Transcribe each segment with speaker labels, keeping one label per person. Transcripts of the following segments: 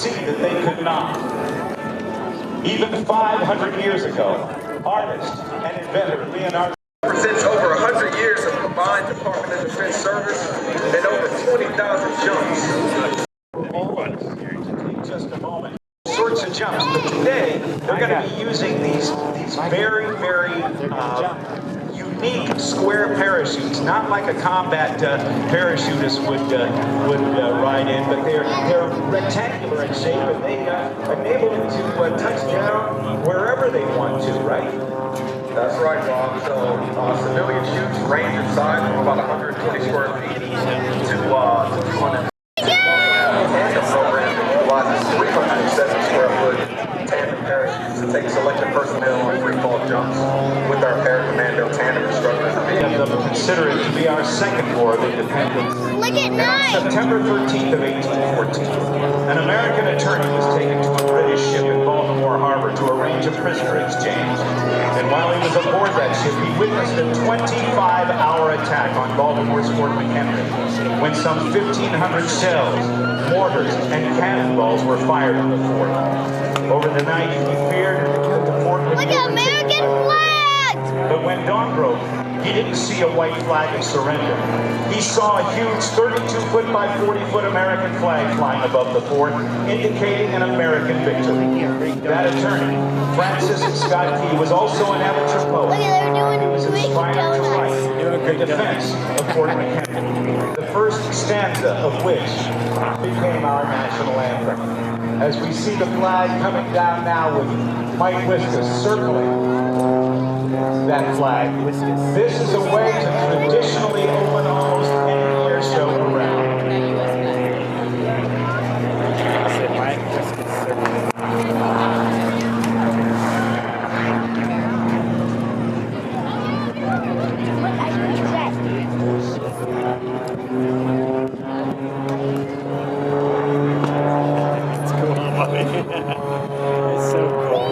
Speaker 1: see that they could not. Even 500 years ago, artist and inventor Leonardo
Speaker 2: represents over 100 years of combined Department of Defense service and over 20,000 jumps.
Speaker 1: In just a moment. Sorts of jumps, but today they're going to be using these very, very unique square parachutes, not like a combat parachutist would ride in, but they're rectangular in shape, and they enable them to touch down wherever they want to, right?
Speaker 2: That's right, Bob. So civilian shoots range in size from about 120 square feet to 200. Anthem program utilizes 370 square foot tandem parachutes to take selected personnel on free fall jumps with our air commando tandem instructors.
Speaker 1: Consider it to be our second war of independence.
Speaker 3: Look at night.
Speaker 1: On September 13th of 1814, an American attorney was taken to a British ship in Baltimore Harbor to arrange a prisoner exchange. And while he was aboard that ship, he witnessed a 25-hour attack on Baltimore's Fort McHenry, when some 1,500 shells, mortars, and cannonballs were fired on the fort. Over the night, he feared that the fort would
Speaker 3: Look at American flags!
Speaker 1: But when dawn broke, he didn't see a white flag of surrender. He saw a huge 32-foot by 40-foot American flag flying above the fort, indicating an American victory. That attorney, Francis Scott Key, was also an amateur poet.
Speaker 3: Look at they're doing
Speaker 1: He was
Speaker 3: Greek
Speaker 1: inspired to
Speaker 3: donuts.
Speaker 1: write the defense of Fort McHenry, the first stanza of which became our national anthem. As we see the flag coming down now with Mike Wiskus circling that flag. This is a way to traditionally open almost any air show around.
Speaker 4: It's so cool.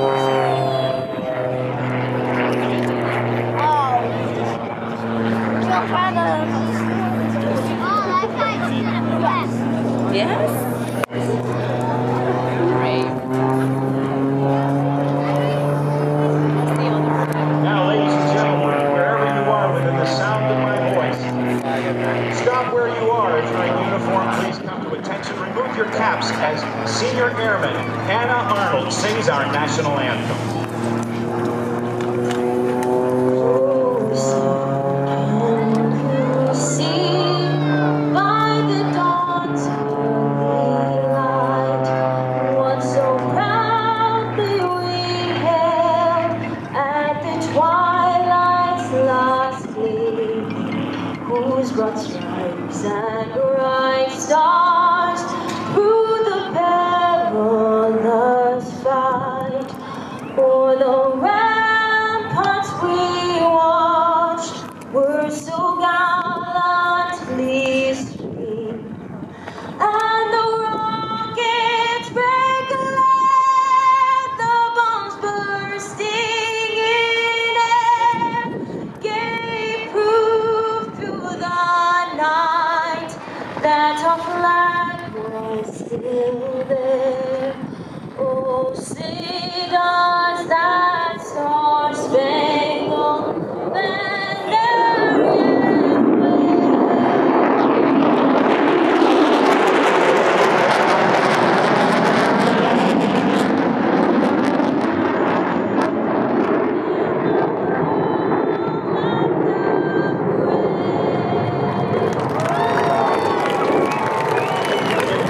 Speaker 3: Yes? Great.
Speaker 1: Now, ladies and gentlemen, wherever you are within the sound of my voice, stop where you are. If you're in uniform, please come to attention. Remove your caps as Senior Airman Anna Arnold sings our national anthem.
Speaker 5: Brought stripes and bright stars through the perilous fight. For the ramparts we watched were so gallantly streamed, and the rockets break lead, the bombs bursting in air gave proof through the night that our flag was still there. Oh, sing us that star-spangled banner yet waving.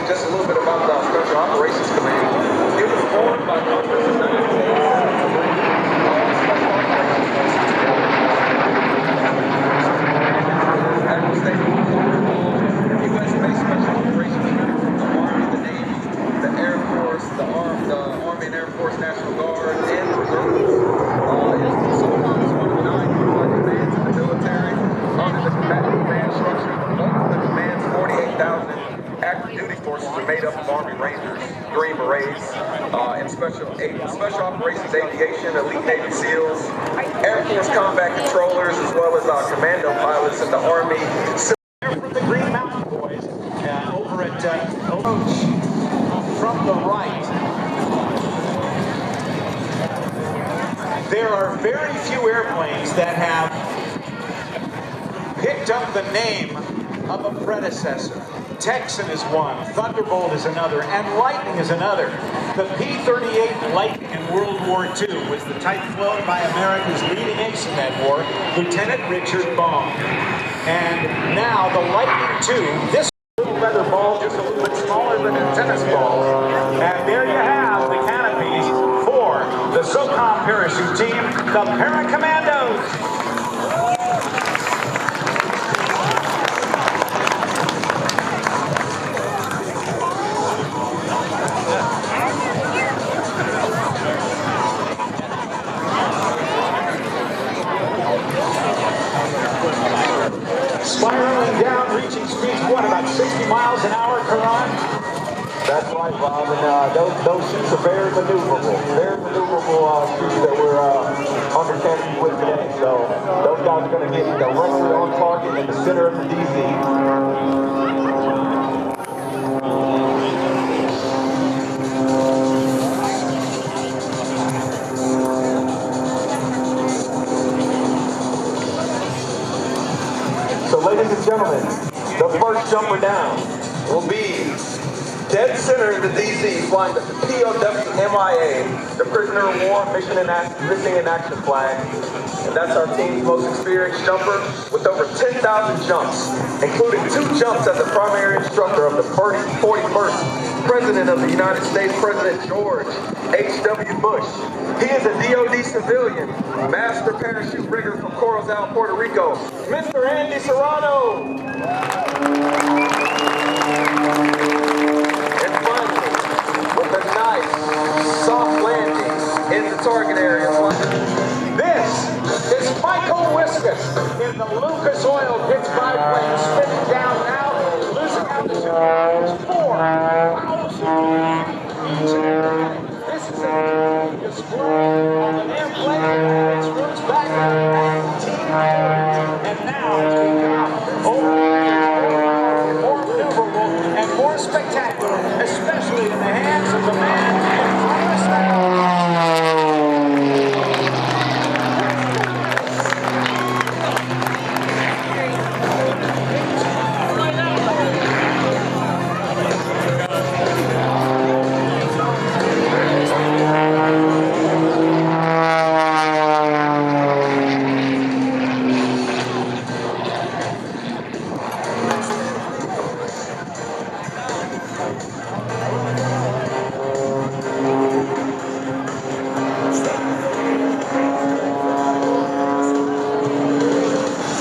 Speaker 2: Just a little bit about the Special Operations Command. It was formed by Congress in 1986 Special Operations Unit from the Army, the Navy, the Air Force, the Army and Air Force National Guard, and the Reserves. It's sometimes one of the 9 unified commands in the military. Under the combatant command structure, the bulk of the command's 48,000 active duty forces are made up of Army Rangers, Green Berets, and Special Operations Aviation, Elite Navy SEALs, Air Force Combat Controllers, as well as commando pilots in the Army.
Speaker 1: From the Green Mountain Boys over at Coach. from the right. There are very few airplanes that have picked up the name of a predecessor. Texan is one, Thunderbolt is another, and Lightning is another. The P-38 Lightning in World War II was the type flown by America's leading ace in that war, Lieutenant Richard Baum. And now the Lightning II, this little leather ball just a little bit smaller than a tennis ball. And there you have the canopies for the SOCOM parachute team, the Commandos. Spiraling down, reaching speeds, what, about 60 miles an hour, Karan?
Speaker 4: That's right, Bob, and those chutes are very maneuverable chutes that we're under canopy with today. So those guys are going to get directly on target in the center of the DZ. So ladies and gentlemen, the first jumper down will be dead center in the DZ, flying the POW MIA, the Prisoner of War Missing in Action flag. And that's our team's most experienced jumper with over 10,000 jumps, including 2 jumps as the primary instructor of the 41st President of the United States, President George H.W. Bush. He is a DOD civilian, master parachute rigger from Corozal, Puerto Rico, Mr. Andy Serrano. And finally, with a nice, soft landing in the target area.
Speaker 1: This is Michael Wiskus in the Lucas Oil Pitch biplane, spinning down now, losing altitude. 4,000 feet. This is a display of an airplane. Its roots back in 19. And now it's become more maneuverable and more spectacular, especially in the hands of the man in front of us.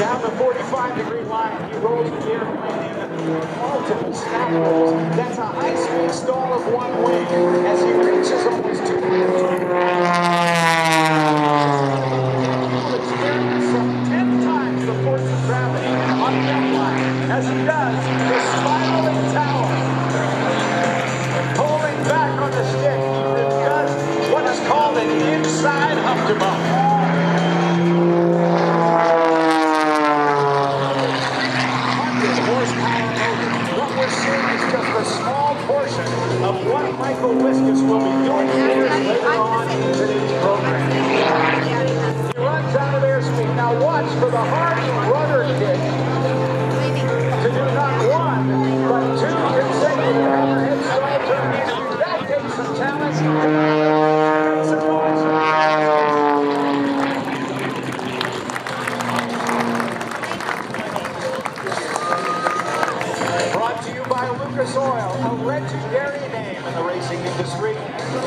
Speaker 1: Down the 45-degree line, he rolls the airplane in multiple snap rolls. That's a high-speed stall of 1 wing as he reaches almost 2 meters. Experience some 10 times the force of gravity on that line as he does the spiraling tower. Pulling back on the stick, he does what is called an inside hump to bump. What we're seeing is just a small portion of what Michael Wiskus will be doing years later on in today's program. He runs out of airspeed. Now watch for the hard rudder kick to do not 1, but 2 consecutive overhead stall turns. That takes some talent. Some noise. Brought to you by Lucas Oil, a legendary name in the racing industry,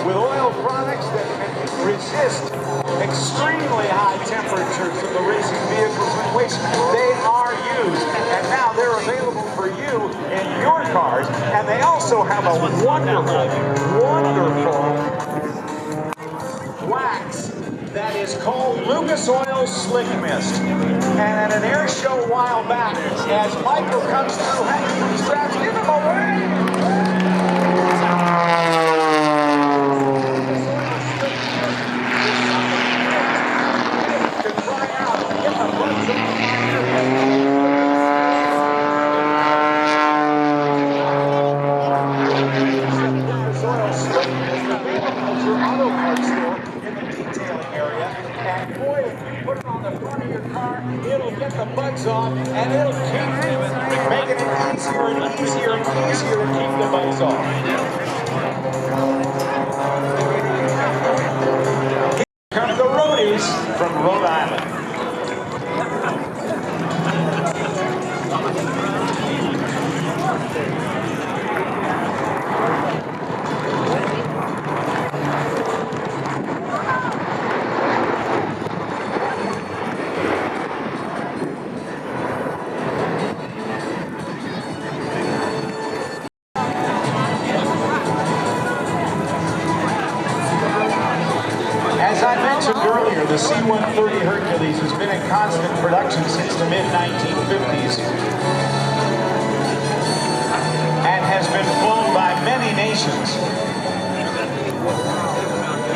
Speaker 1: with oil products that can resist extremely high temperatures of the racing vehicles in which they are used. And now they're available for you in your cars, and they also have a wonderful, wonderful wax that is called Lucas Oil Slick Mist. And at an air show a while back, as Michael comes through hanging from straps, give him away! To try out and get the bugs off my ear. lights off, and it'll keep making it easier and easier and easier to keep the lights off. Here come the roadies from Rhode Island. As I mentioned earlier, the C-130 Hercules has been in constant production since the mid-1950s and has been flown by many nations.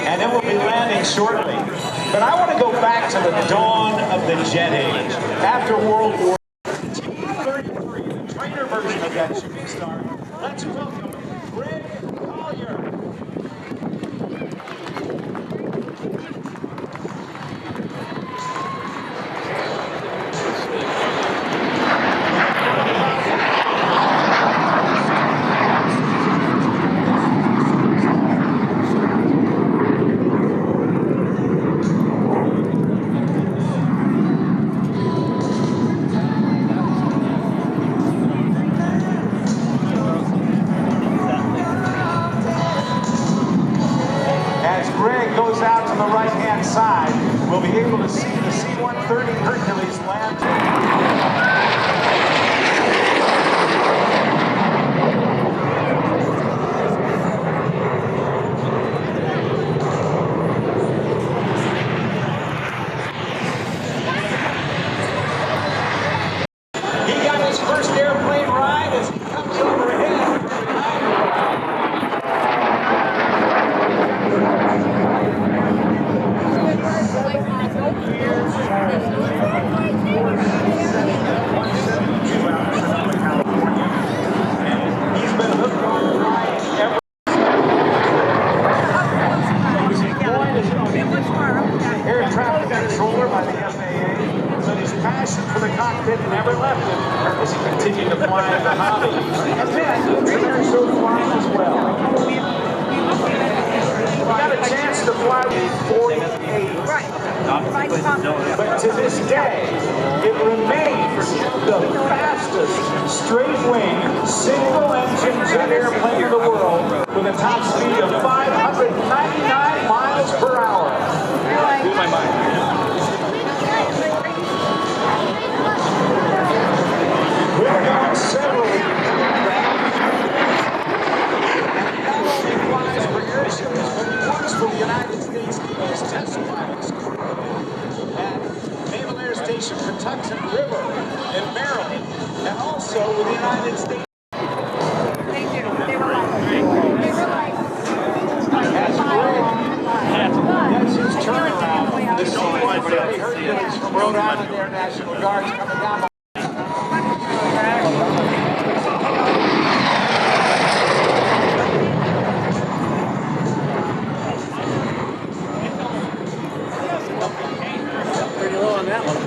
Speaker 1: And it will be landing shortly. But I want to go back to the dawn of the jet age. After World War T-33, the trainer version of that shooting star. Let's welcome Greg Collier. Goes out to the right-hand side, we'll be able to see the C-130 Hercules land. He got his first airplane ride as he comes overhead. Air traffic controller by the FAA, but his passion for the cockpit never left him as he continued to fly in the hobby. And then, AirShow flying as well. We got a chance to fly with 48. But to this day, it remains the fastest straight-wing, single-engine jet airplane in the world with a top speed of 599 miles per hour. Blew my mind. We've gone several flies for airships, but he works for the United States Navy's test pilots at Naval Air Station Patuxent River in Maryland, and also with the United States. That's his turnaround. The C-130 Hercules from Rhode Island Air National Guard's coming down.
Speaker 6: Pretty low on that one.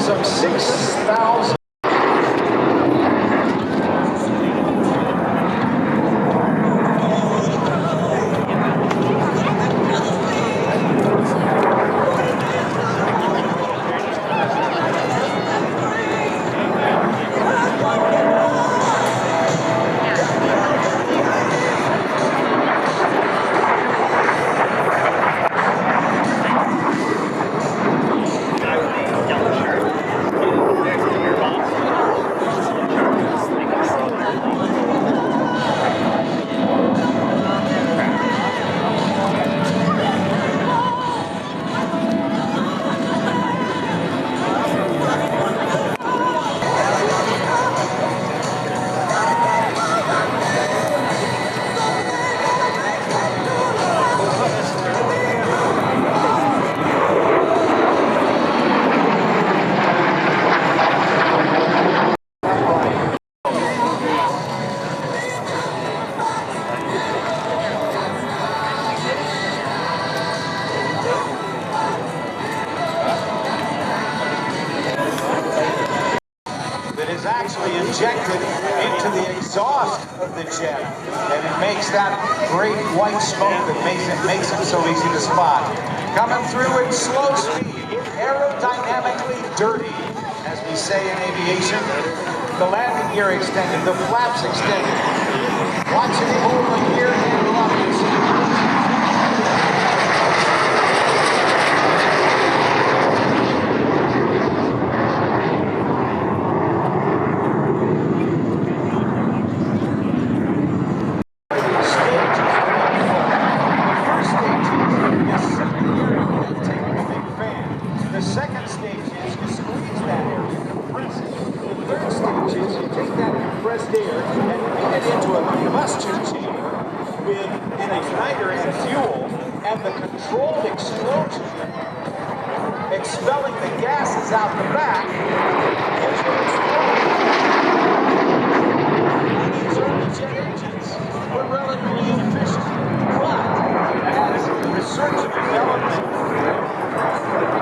Speaker 6: Some 6,000. Your boss.
Speaker 1: actually injected into the exhaust of the jet, and it makes that great white smoke that makes it so easy to spot. Coming through at slow speed, aerodynamically dirty, as we say in aviation. The landing gear extended, the flaps extended. Watch it hold the gear and lock it. The second stage is you squeeze that air, you compress it. The third stage is you take that compressed air and put it into a combustion chamber with an igniter and fuel, and the controlled explosion, expelling the gases out the back, gives you an explosion. These early jet engines were relatively inefficient, but as research and development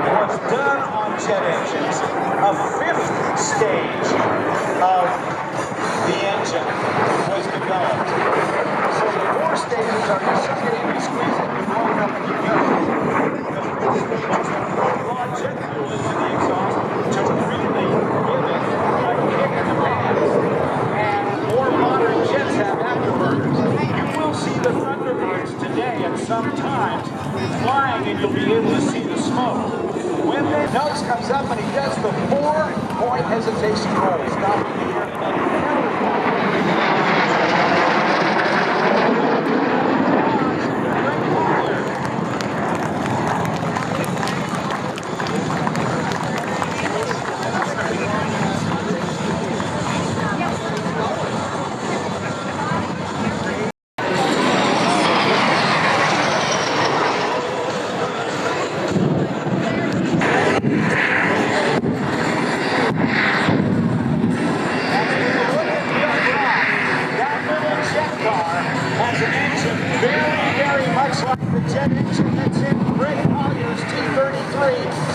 Speaker 1: was done on jet engines, a fifth stage of the engine was developed. So the four stages are you suck it in, you squeeze it, you blow it up, and you go. The fifth stage is to pour raw jet fuel into the exhaust to really give it a kick in the pants. And more modern jets have afterburners. You will see the Thunderbirds today at some times flying, and you'll be able to see the smoke. When the nose comes up and he does the 4-point hesitation roll, stopping the air.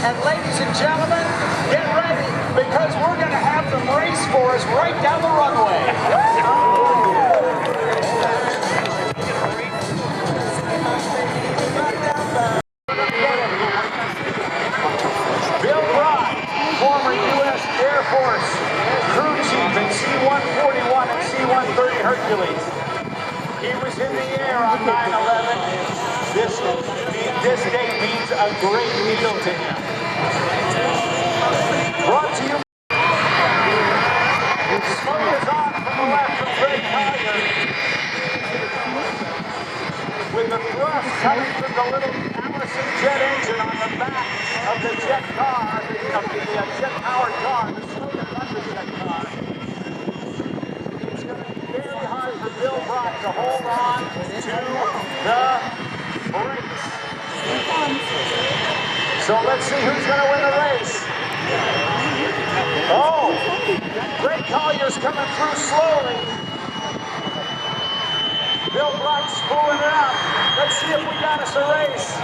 Speaker 1: And ladies and gentlemen, get ready, because we're going to have them race for us right down the runway. Bill Wright, former U.S. Air Force crew chief in C-141 and C-130 Hercules. He was in the air on 9/11. This date means a great deal to him. Brought to you. Smoke is on from the left from Greg Collier. With the thrust coming from the little Allison jet engine on the back of the jet car, of the jet-powered car, the smoke and thunder jet car. It's going to be very hard for Bill Brock to hold on to the brakes. So let's see who's going to win the race. Oh, Greg Collier's coming through slowly. Bill Brock's pulling it up. Let's see if we got us a race.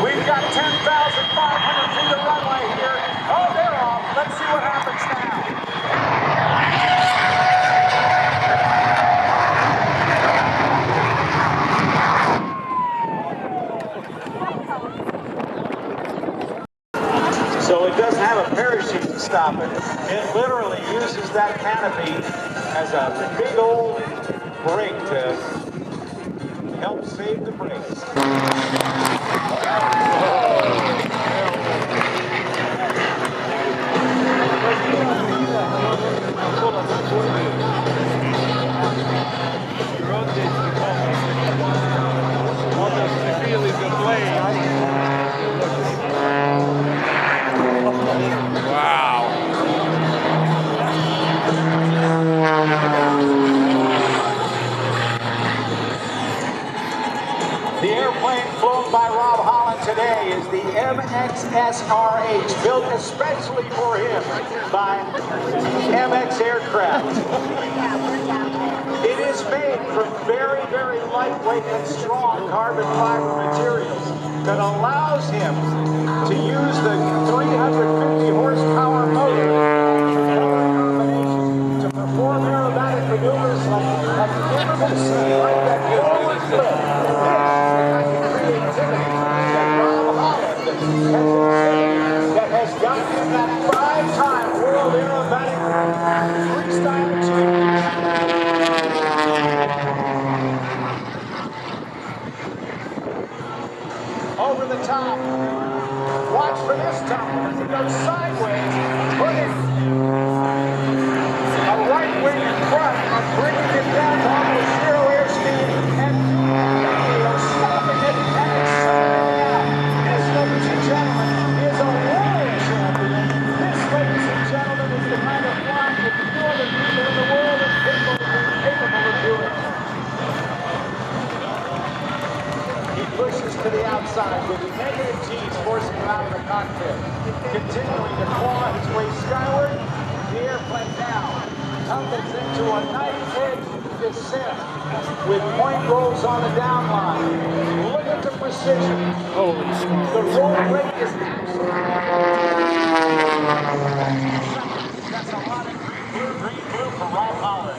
Speaker 1: We've got 10,500 feet of runway here. Oh, they're off. Let's see what happens now. So it doesn't have a parachute to stop it. It literally uses that canopy as a big old brake to help save the brakes. The airplane flown by Rob Holland today is the MXSRH, built especially for him by MX Aircraft. It is made from very, very lightweight and strong carbon fiber materials that allows him to use the 350 horsepower
Speaker 6: Watch for this time as it goes sideways, putting a right wing in front and bringing it down to almost zero airspeed and stopping it and accelerating out. This, ladies and gentlemen, is a world champion. This, ladies and gentlemen, is the kind of flying that no other people in the world is capable of doing. He pushes to the outside with negative G's forcing him out of the cockpit. Continuing to claw his way skyward, the airplane now tumbles into a knife edge descent with point rolls on the down line. Look at the precision. Holy smokes. The roll rate is that's a lot of green blue for Rob Holland.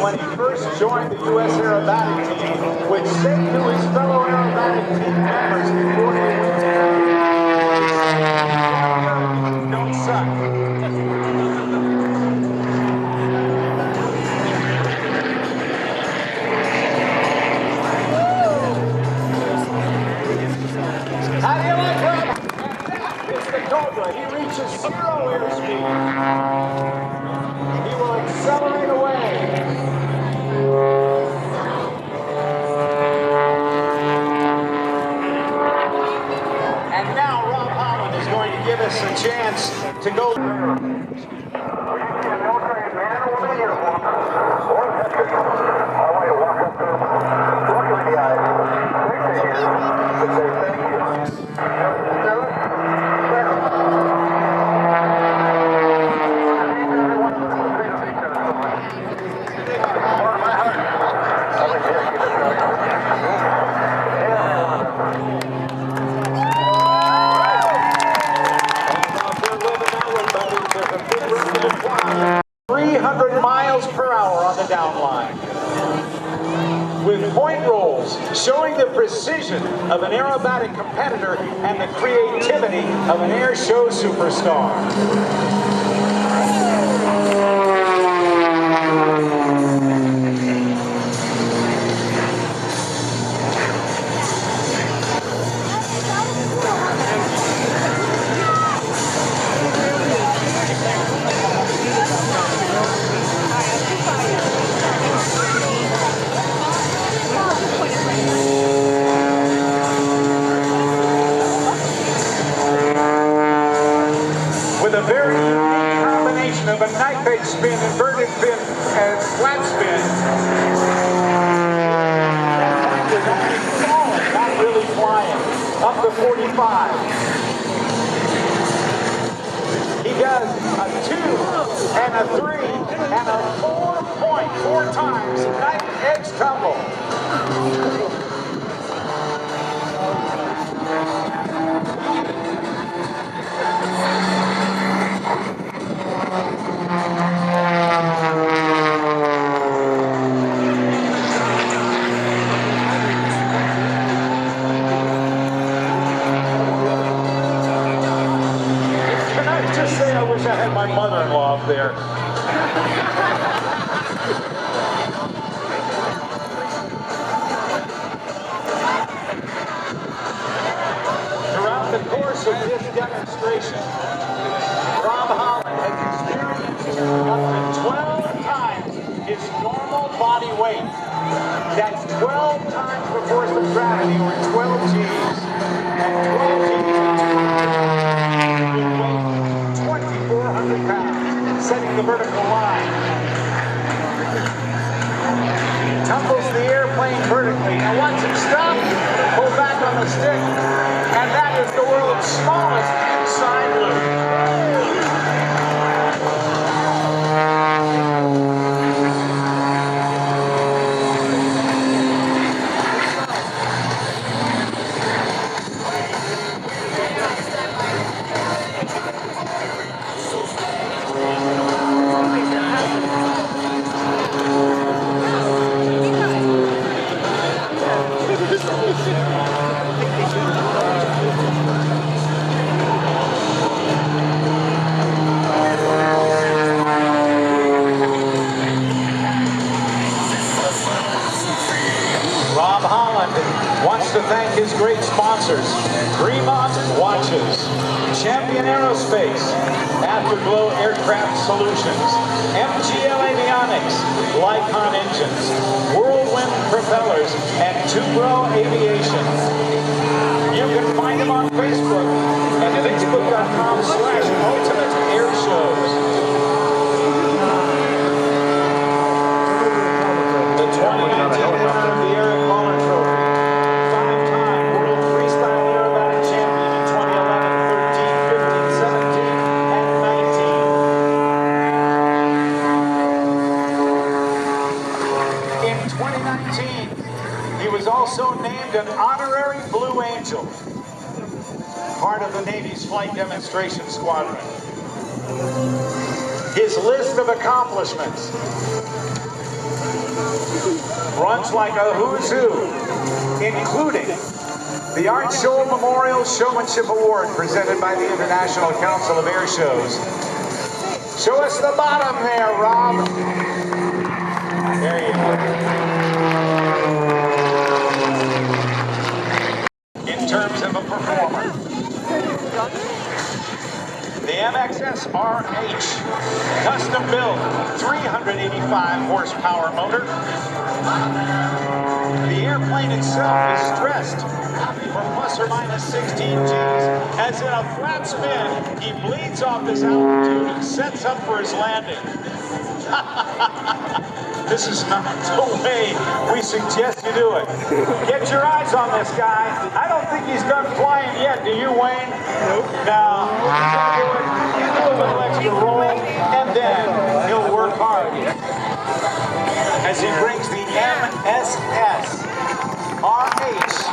Speaker 6: When he first joined the U.S. Aerobatic team, which said to his fellow Aerobatic team members before they went to don't suck. How do you like that? And that is the Cobra. He reaches zero airspeed. He will accelerate away. And now Rob Holland is going to give us a chance to go. With point rolls showing the precision of an aerobatic competitor and the creativity of an air show superstar. side-page spin, inverted spin, and flat spin. That plane was only falling, not really flying. Up to 45. He does a 2 and a 3 and a 4.4 times knife edge tumble. Can I just say I wish I had my mother-in-law up there. Throughout the course of this demonstration, Rob Holland has experienced up to 12 times his normal body weight. That's 12 times the force of gravity, or 12 G's, and 12 G's with weight 2,400 pounds, setting the vertical line. Tumbles the airplane vertically. Now watch him stop, pull back on the stick, and that is the world's smallest inside loop. Rob Holland wants to thank his great sponsors: Vermont Watches, Champion Aerospace, Afterglow Aircraft Solutions, MGL Avionics, Lycon Engines, Whirlwind Propellers, and Tubro Aviation. You can find them on Facebook at facebook.com/Ultimate Airshows. The 2019 winner of the Eric Muller Trophy, five-time World Freestyle Aerobatic Champion in 2011, 13, 15, 17, and 19. In 2019, he was also named an honorary Blue Angel, part of the Navy's Flight Demonstration Squadron. His list of accomplishments runs like a who's who, including the Art Show Memorial Showmanship Award presented by the International Council of Air Shows. Show us the bottom there, Rob. There you go. In terms of a performer, the MXS RH, custom built, 385 horsepower motor. The airplane itself is stressed for plus or minus 16 G's. As in a flat spin, he bleeds off this altitude and sets up for his landing. This is not the way we suggest you do it. Get your eyes on this guy. I don't think he's done flying yet. Do you, Wayne? Nope. Now, do a little extra roll, and then he'll work hard as he brings the MSS RH.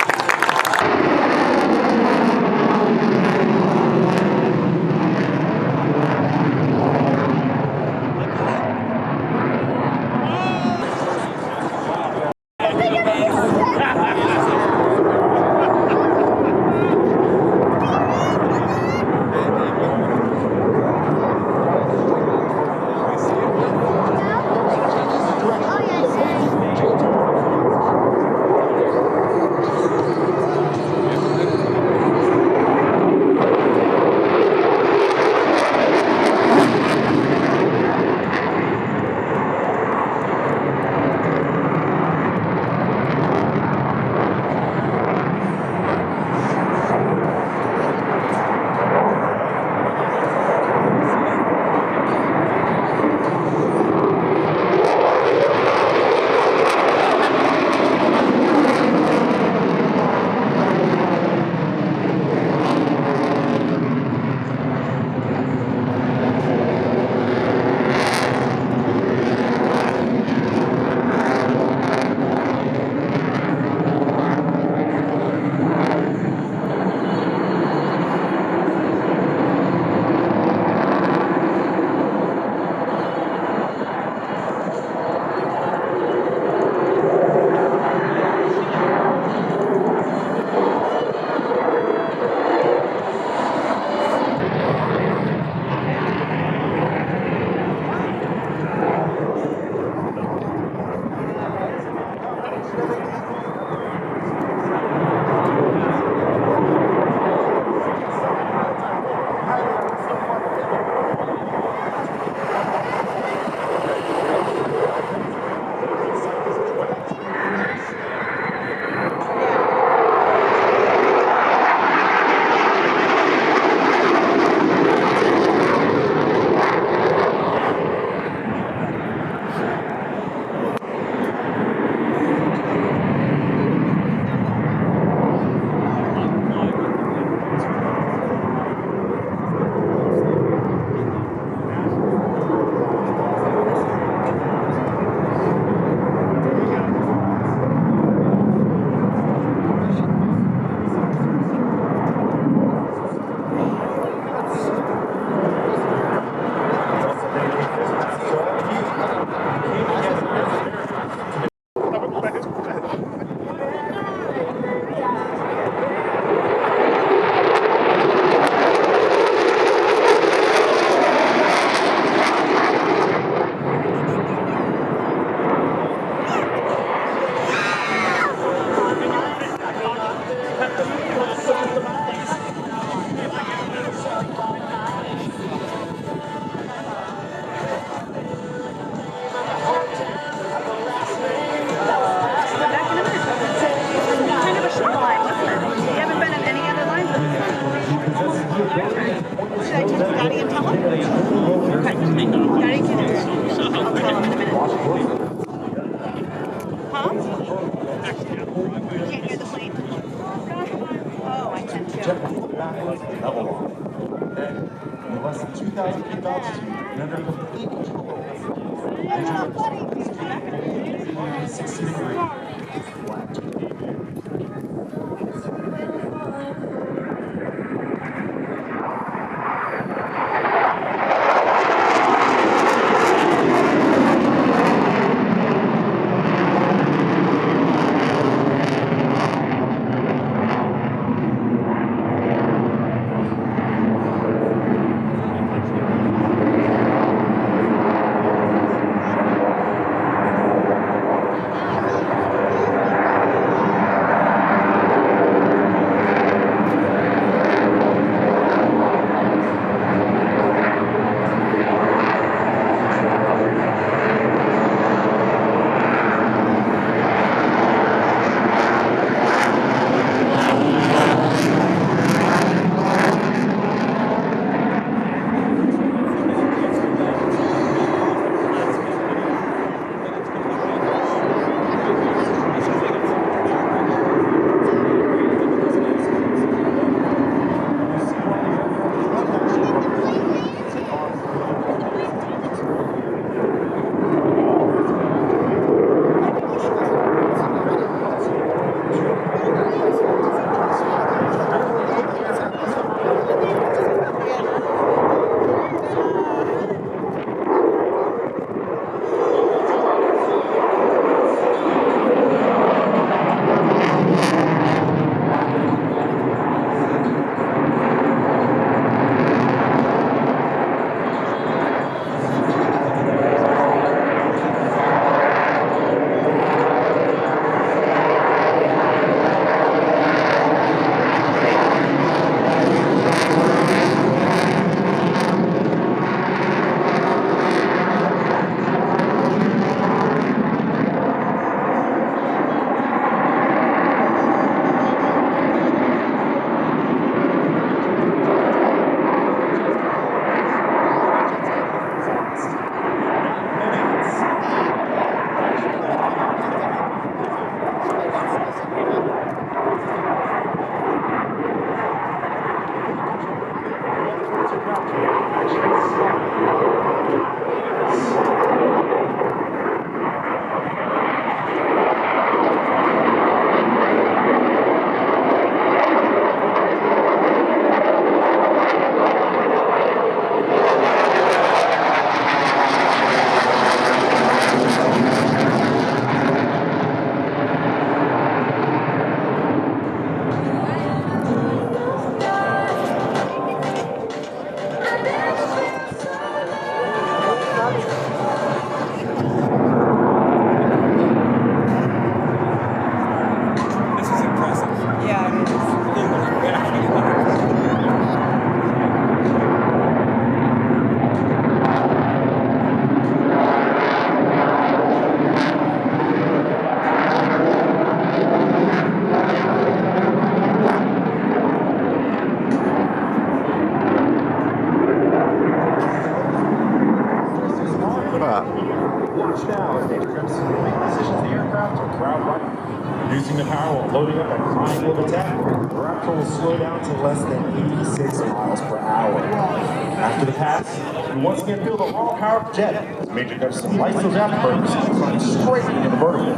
Speaker 1: Reducing the power while loading up and flying with attack. The Raptor will slow down to less than 86 miles per hour. After the pass, you once again feel the raw power of the jet as Major Gibson lights those afterburners and flies straight into the vertical.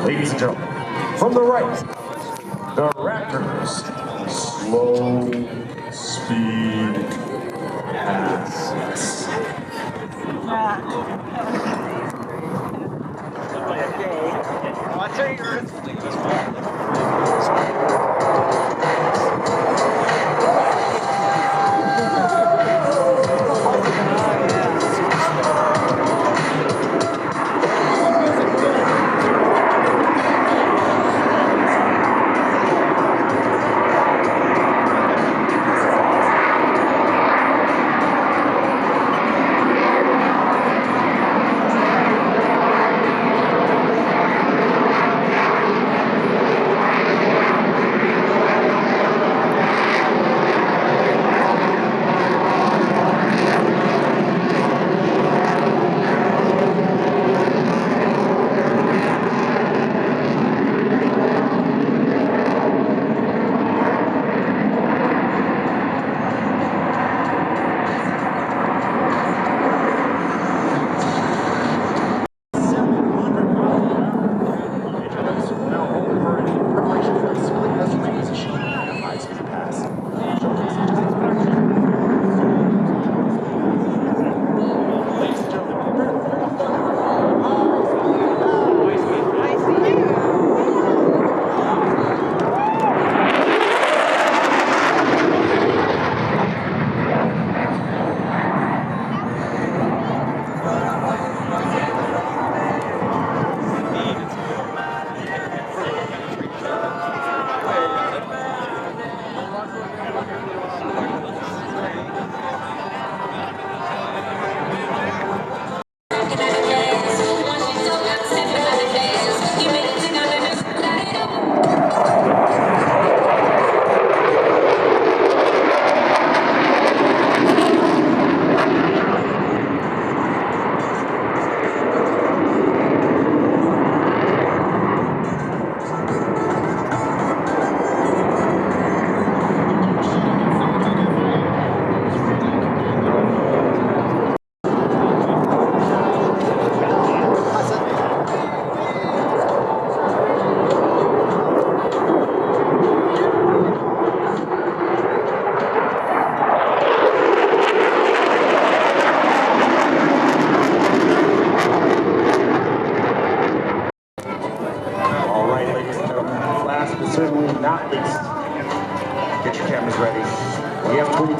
Speaker 1: Ladies and gentlemen, from the right, the Raptor's slow speed pass.
Speaker 6: Watch out, you're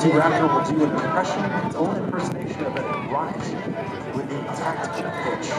Speaker 7: T Raptor will do an impression, its own impersonation of a rocket ship with the tactical pitch.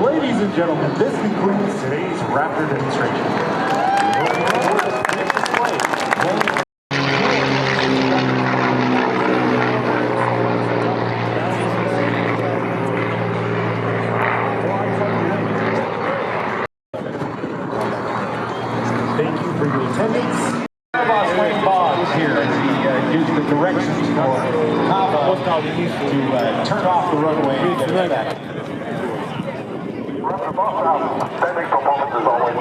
Speaker 7: Ladies and gentlemen, this concludes today's Raptor demonstration. Thank you for your attendance. Bob here as he gives the directions for Kava to turn off the runway and get it back.
Speaker 4: Standing performance is always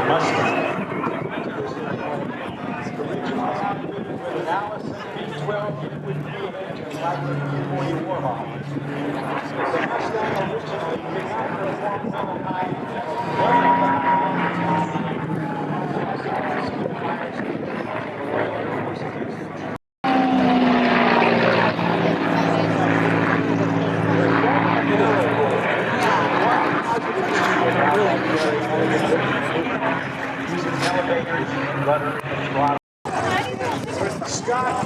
Speaker 6: Mustang. Originally outfitted with an Allison V12 unit with fuel engine like the 240 Warhawk. The Mustang originally did not perform well at high Scott,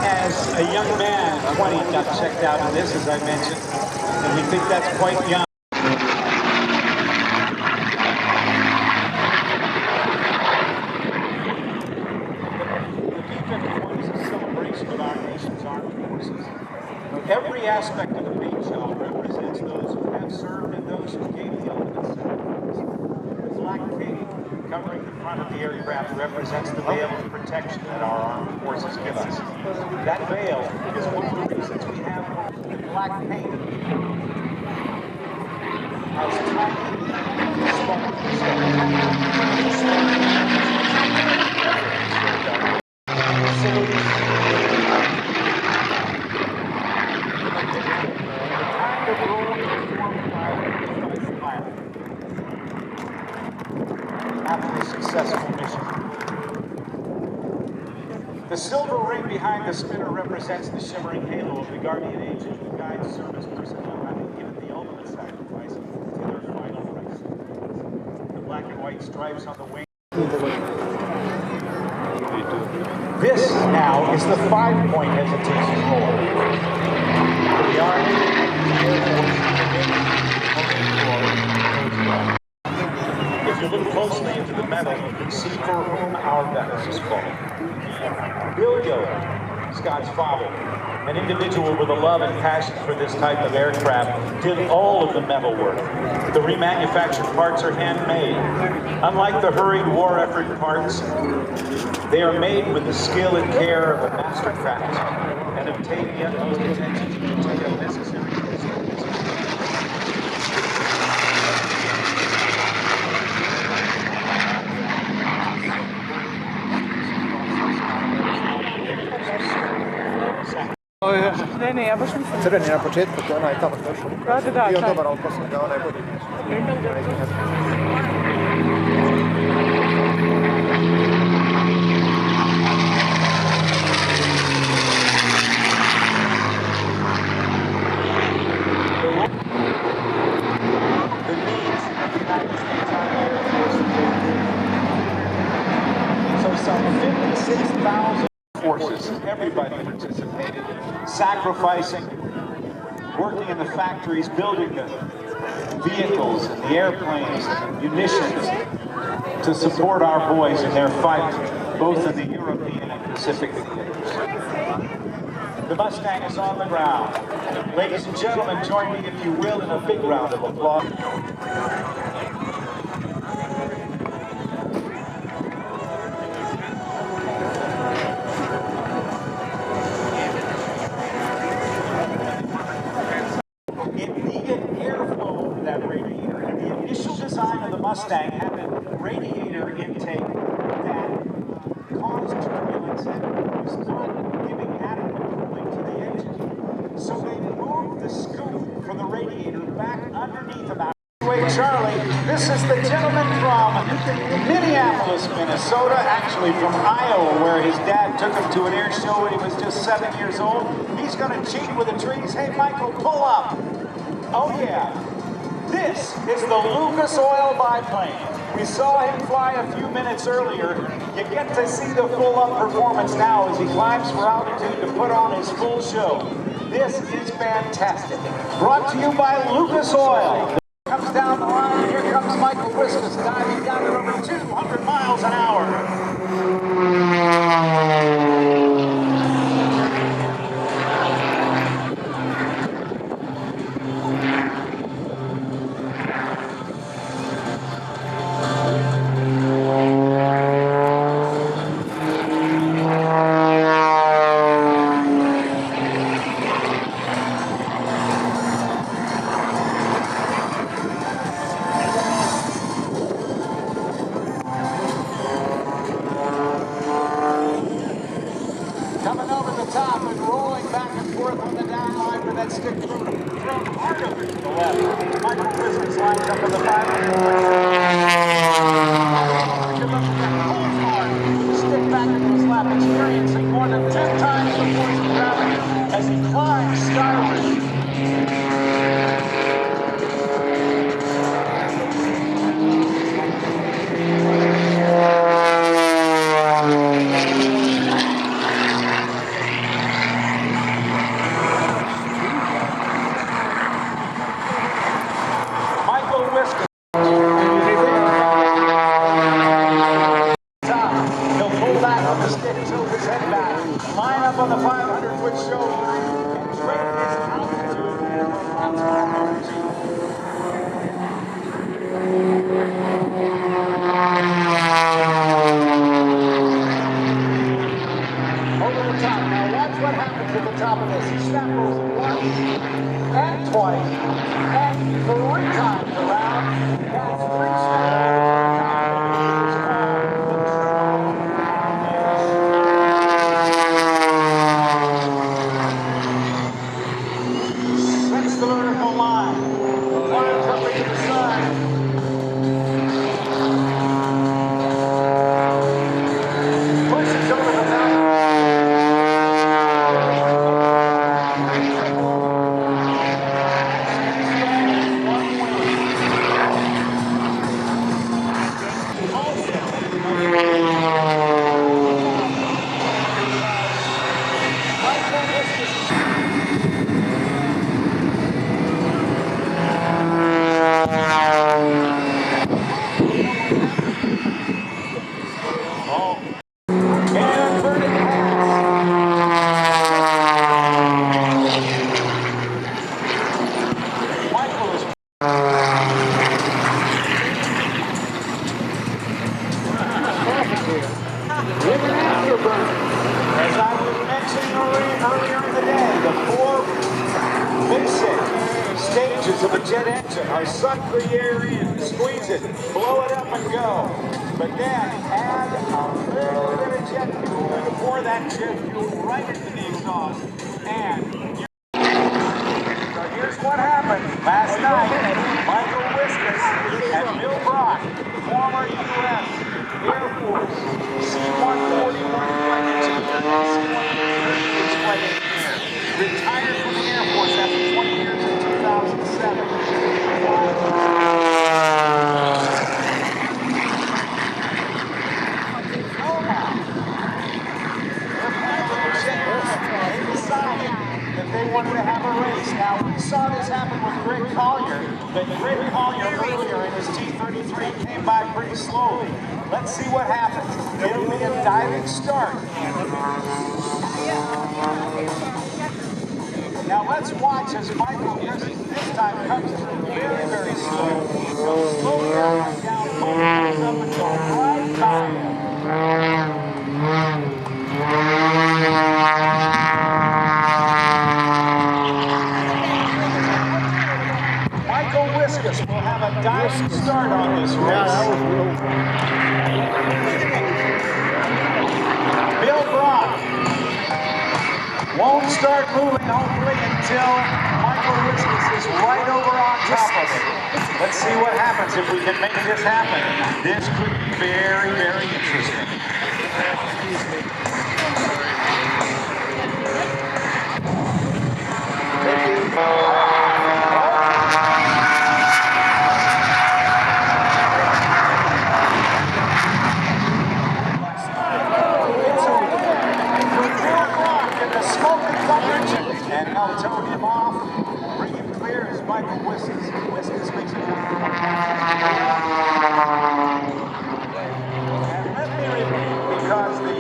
Speaker 6: as a young man, 20, got checked out of this, as I mentioned, and we think that's quite young. The B-51 is a celebration of our nation's armed forces. Every aspect of the paint job represents those who have served and those who gave the ultimate sacrifice. The black cape covering the front of the aircraft represents the veil of protection that our armed forces give us. That veil is one of the reasons we have the black paint as tiny, after a successful mission. The silver ring behind the spinner represents the shimmering halo of the guardian angel who guides service personnel having given the ultimate sacrifice to their final race. The black and white stripes on the wing. This now is the 5-point hesitation roll. For the Army, the Air Force, the Navy, if you look closely into the metal, you can see for whom our veterans is called. Bill Yoder, Scott's father, an individual with a love and passion for this type of aircraft, did all of the metal work. The remanufactured parts are handmade. Unlike the hurried war effort parts, they are made with the skill and care of a master craftsman and obtain the utmost attention to detail necessary.
Speaker 8: Oh yeah. ne, ja baš nisam.
Speaker 9: Crveni na početku, to onaj tamo došao.
Speaker 8: Da,
Speaker 9: Bio
Speaker 8: taj.
Speaker 9: dobar, ali poslije ga onaj bolji.
Speaker 7: The needs of the United States Army Air Force today. So some 56,000 forces, everybody participated, sacrificing, working in the factories, building the vehicles and the airplanes and the munitions to support our boys in their fight, both in the European and Pacific theaters. The Mustang is on the ground. Ladies and gentlemen, join me, if you will, in a big round of applause. It needed airflow for that radiator, and the initial design of the Mustang had a radiator intake that caused turbulence and was not giving adequate cooling to the engine. So they moved the scoop for the radiator back underneath about. Wait, Charlie, this is the gentleman from Minneapolis, Minnesota, actually from Iowa, where his dad took him to an air show when he was just 7 years old. He's going to cheat with the trees. Hey, Michael, pull up. Oh, yeah. This is the Lucas Oil biplane. We saw him fly a few minutes earlier. You get to see the full-up performance now as he climbs for altitude to put on his full show. This is fantastic. Brought to you by Lucas Oil. Comes down the line. Here comes Michael Wiskus diving down at over 200 miles an hour. Coming over the top and rolling back and forth on the down line with that stick thrown hard over to the left. Michael Wiskus lines up in the 500. Stick back into his lap, experiencing more than 10 times the force of gravity as he climbs skyward. Michael Wiskus. He'll pull back on the stick, tilt his head back, line up on the 500-foot show line, and train his altitude for optimal energy. Over the top. Now watch what happens at the top of this. He snap rolls once and twice and 3 times around. That's 3 sets the vertical line. Climbs up into the sun. Pushes over the mountain. As I was mentioning earlier in the day, the 4 basic stages of a jet engine are suck the air in, squeeze it, blow it up and go. But then add a little bit of jet fuel and pour that jet fuel right into the exhaust. And U.S. Air Force C-141 flight engineer and C-130 flight engineer. Retired from the Air Force after 20 years in 2007. They decided that they wanted to have a race. Now, we saw this happen with Greg Collier, but Greg Collier earlier in his T-33 came by pretty slowly. Let's see what happens. It'll be a diving start. Now, let's watch as Michael this time comes through very, very slow. Goes slowly down, comes up and goes right by him. Michael Wiskus will have a diving start on this race. Bill Brock won't start moving hopefully until Michael Wiskus is right over on top of it. Let's see what happens if we can make this happen. This could be very, very interesting. And I'll tow him off, bring him clear as Michael Wiskus. Wiskus makes it. And let me repeat, because the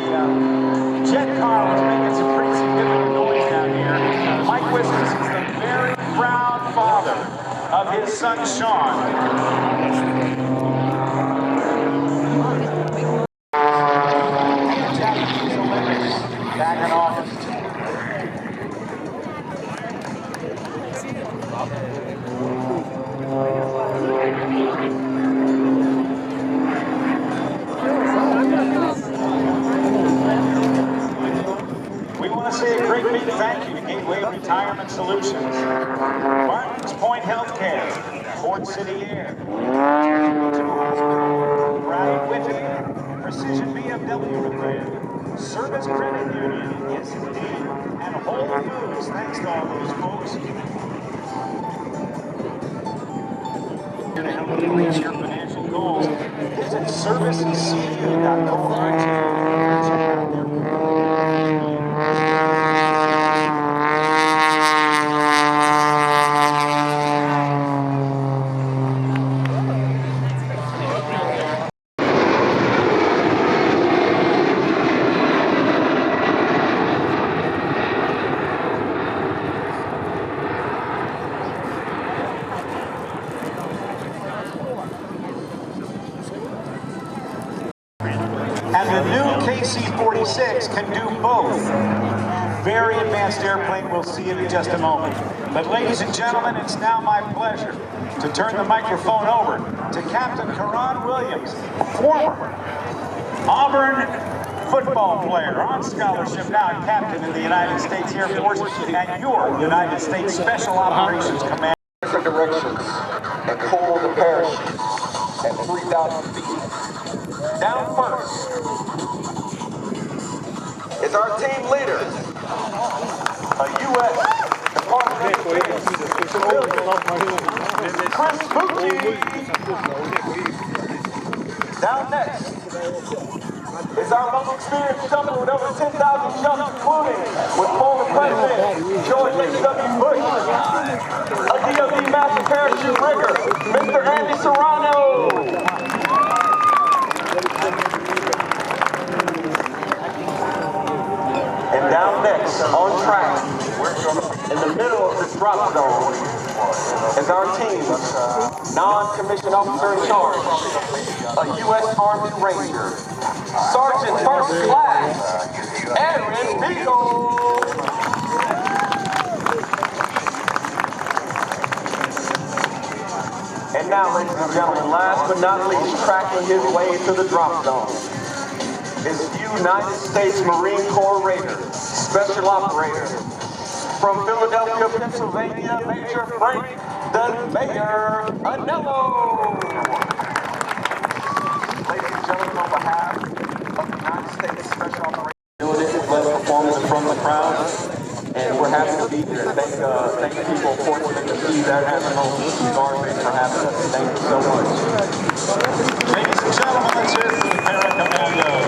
Speaker 7: jet car was making some pretty significant noise down here. Mike Wiskus is the very proud father of his son Sean. Back in August. We want to say a great big thank you to Gateway Retirement Solutions, Martins Point Healthcare, Port City Air, Brad Whitney, Precision BMW Repair, Service Credit Union, yes indeed, and Whole Foods. Thanks to all those folks. To help you reach your financial goals, visit servicecu.org. Check out their And the new KC-46 can do both. Very advanced airplane, we'll see it in just a moment. But ladies and gentlemen, it's now my pleasure to turn the microphone over to Captain Karan Williams, former Auburn football player on scholarship, now captain in the United States Air Force, and your United States Special Operations Command.
Speaker 4: Different directions and pull the parachute at 3,000 feet. Down first is our team leader, a U.S. Department of Defense civilian, Chris Bucci. Down next is our most experienced jumper with over 10,000 jumps, including with former President George H.W. Bush, a DoD master parachute rigger, Mr. Andy Serrano. And down next, on track, in the middle of this drop zone, is our team's non-commissioned officer in charge, a U.S. Army Ranger, Sergeant First Class, Aaron Beagle. And now, ladies and gentlemen, last but not least, tracking his way to the drop zone is United States Marine Corps Raider, Special Operator, from Philadelphia, Pennsylvania, Major Frank the Mayor Anello. Pease Air National Guard Base for having us. Thank you so much.
Speaker 1: Ladies and gentlemen, let's hear it for the Commandos.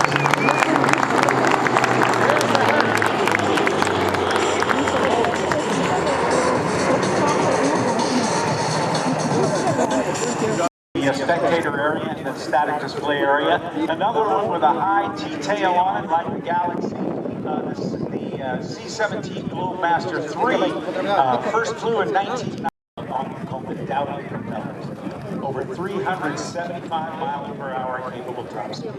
Speaker 1: The spectator area and the static display area. Another one with a high T-tail on it, like the Galaxy. The C-17 Globemaster 3 first flew in 1990 on called the Dowdy propellers. Over 375 miles per hour capable top speed.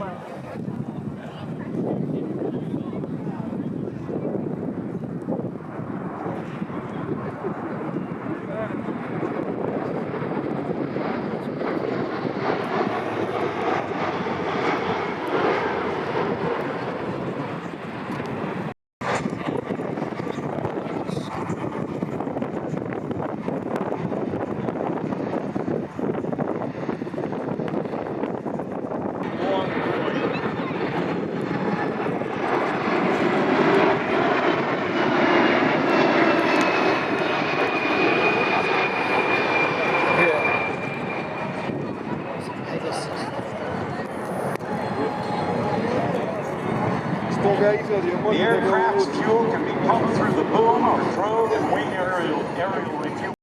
Speaker 1: The aircraft's fuel can be pumped through the boom or through the wing aerial refuel.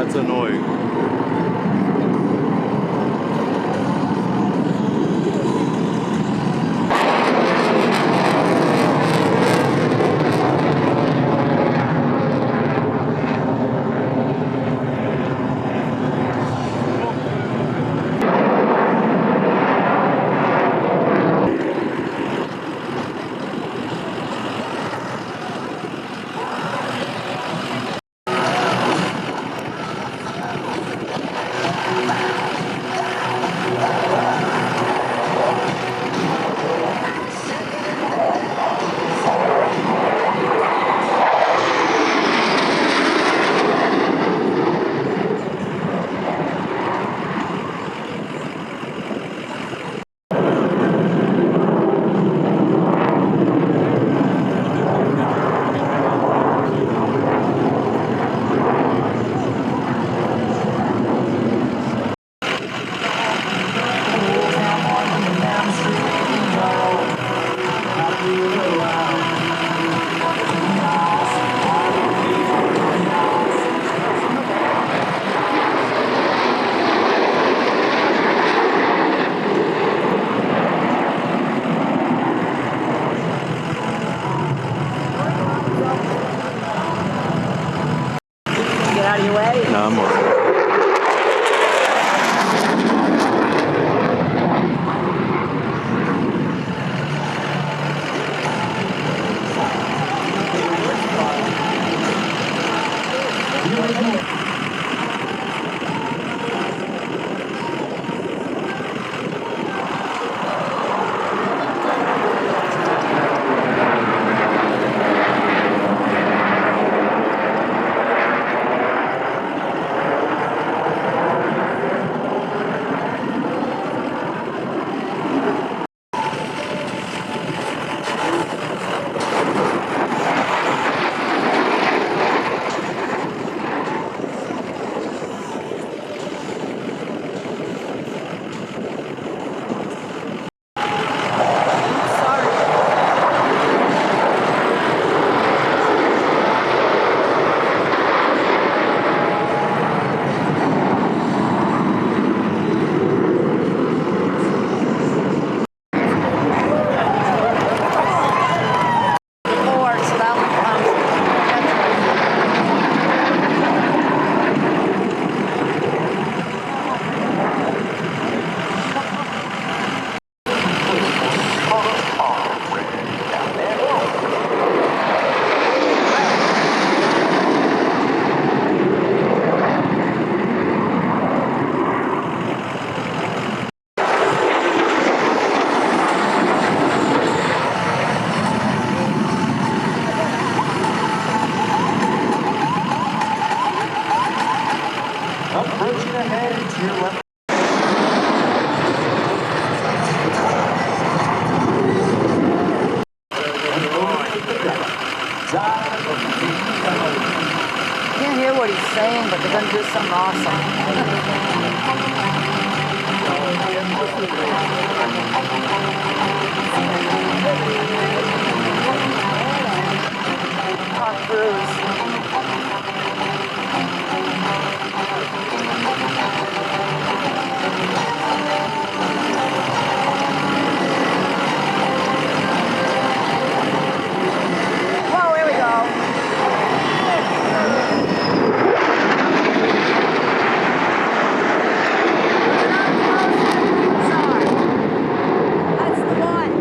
Speaker 8: That's annoying. out of your way?
Speaker 10: No, I'm okay.
Speaker 7: Approaching ahead to your left.
Speaker 8: Can't hear what he's saying, but they're gonna do something awesome. Tom Cruise. Whoa, here we go. That's the one.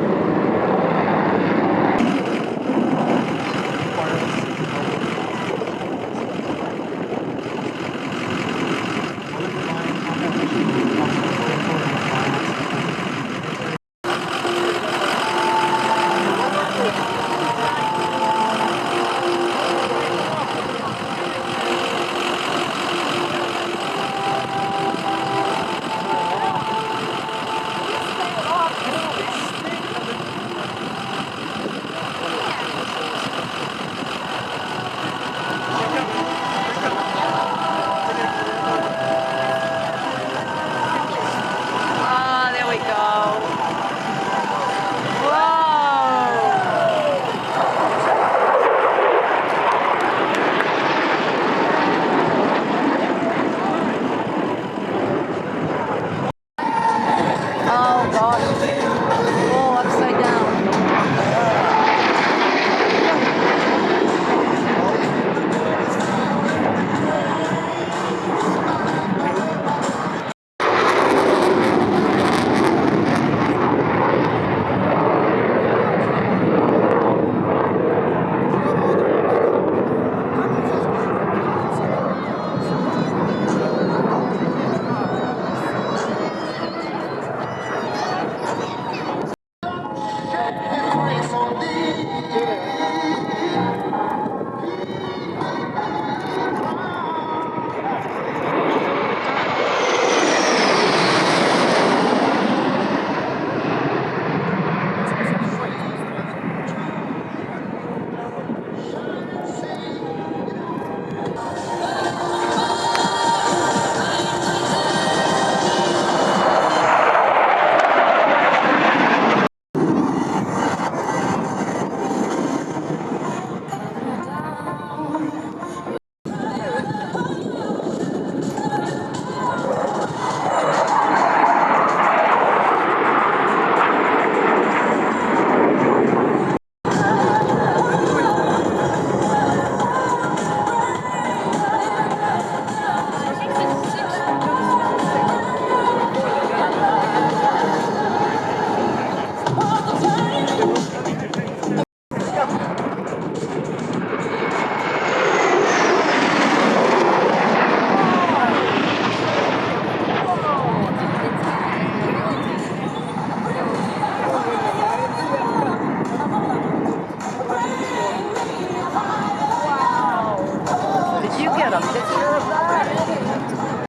Speaker 8: Did you get a picture of that?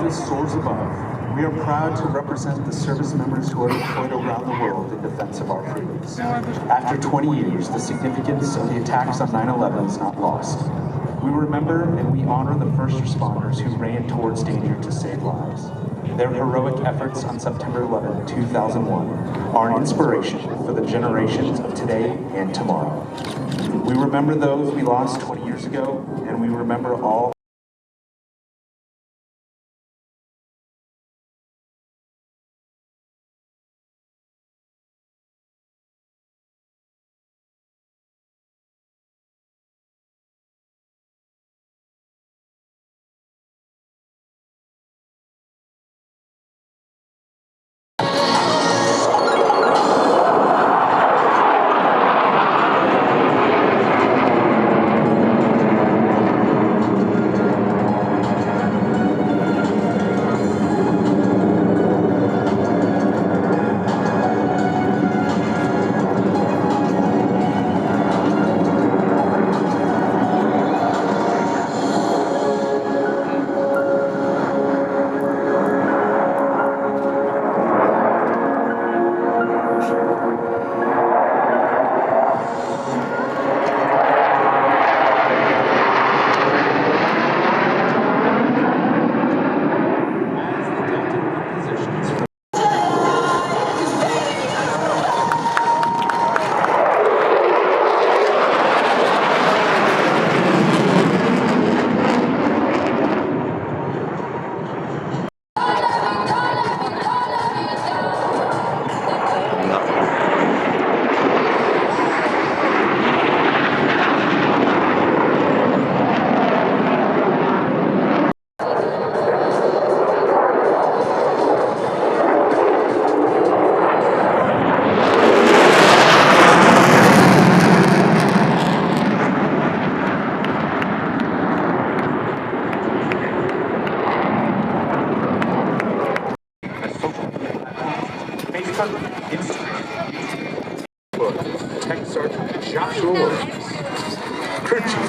Speaker 10: Soars above, we are proud to represent the service members who are deployed around the world in defense of our freedoms. After 20 years, the significance of the attacks on 9/11 is not lost. We remember and we honor the first responders who ran towards danger to save lives. Their heroic efforts on September 11, 2001 are an inspiration for the generations of today and tomorrow. We remember those we lost 20 years ago, and we remember all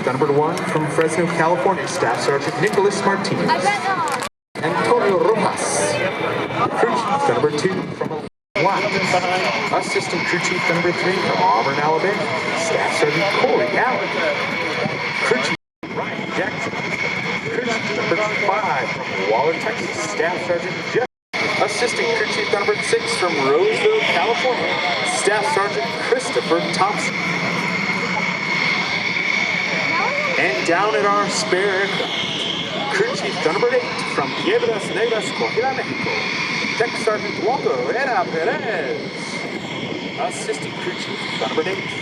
Speaker 10: Thunderbird 1 from Fresno, California, Staff Sergeant Nicholas Martinez. Antonio Rojas. Crew Chief Thunderbird 2 from Watt. Assistant Crew Chief Thunderbird 3 from Auburn, Alabama, Staff Sergeant Corey Allen. Crew Chief Ryan Jackson. Crew Chief Thunderbird 5 from Waller, Texas, Staff Sergeant Jeff. Assistant Crew Chief Thunderbird 6 from Roseville, California, Staff Sergeant Christopher Thompson. And down at our spare aircraft, Crew Chief Thunderbird 8 from Piedras Negras, Coahuila, Mexico, Tech Sergeant Walter Era Perez. Assistant Crew Chief Thunderbird 8